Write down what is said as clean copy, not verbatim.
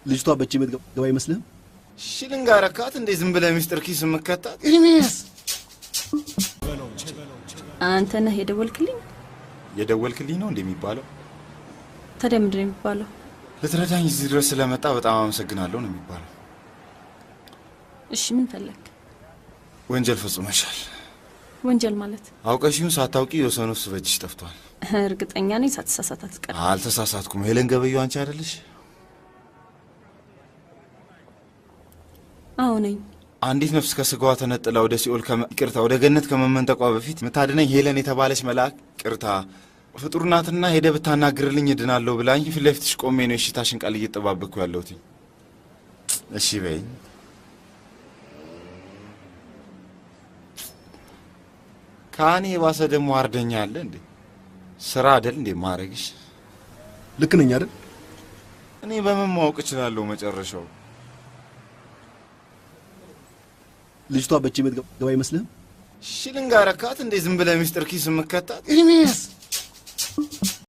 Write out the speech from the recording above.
ልጅቷ በእጄ የምትገባ አይመስልህም? ሽልንግ አረካት እንዴ ዝም ብለህ ሚስጥር ኪስ የምከታት? ኤርሚያስ አንተ ነህ የደወልክልኝ? የደወልክልኝ ነው እንደሚባለው? ታዲያ ምንድን ነው የሚባለው? ልትረዳኝ እዚህ ድረስ ስለመጣ በጣም አመሰግናለሁ ነው የሚባለው። እሺ ምን ፈለክ? ወንጀል ፈጽመሻል። ወንጀል ማለት? አውቀሽውን ሳታውቂ የወሰኑስ በእጅሽ ጠፍቷል። እርግጠኛ ነኝ ሳትሳሳት አትቀርም። አልተሳሳትኩም። ሄለን ገበየው አንቺ አይደለሽ? አዎ ነኝ። አንዲት ነፍስ ከስጋዋ ተነጥላ ወደ ሲኦል ይቅርታ ወደ ገነት ከመመንጠቋ በፊት ምታድነኝ ሄለን የተባለች መልአክ ቅርታ ፍጡርናትና ሄደ ብታናግርልኝ እድናለሁ ብላኝ ፊት ለፊትሽ ቆሜ ነው እሺታሽን ቃል እየተጠባበቅኩ ያለሁት። እሺ በይኝ። ካኔ ባሰ ደግሞ አርደኛ አለ እንዴ? ስራ አይደል እንዴ ማረግሽ? ልክ ነኝ አይደል? እኔ በምን ማወቅ እችላለሁ መጨረሻው? ልጅቷ በእጄ የምትገባ አይመስልህም? ሽልንግ አረካት እንዴ ዝም ብለህ ሚስጥር ኪስ የምከታት? ኤርሚያስ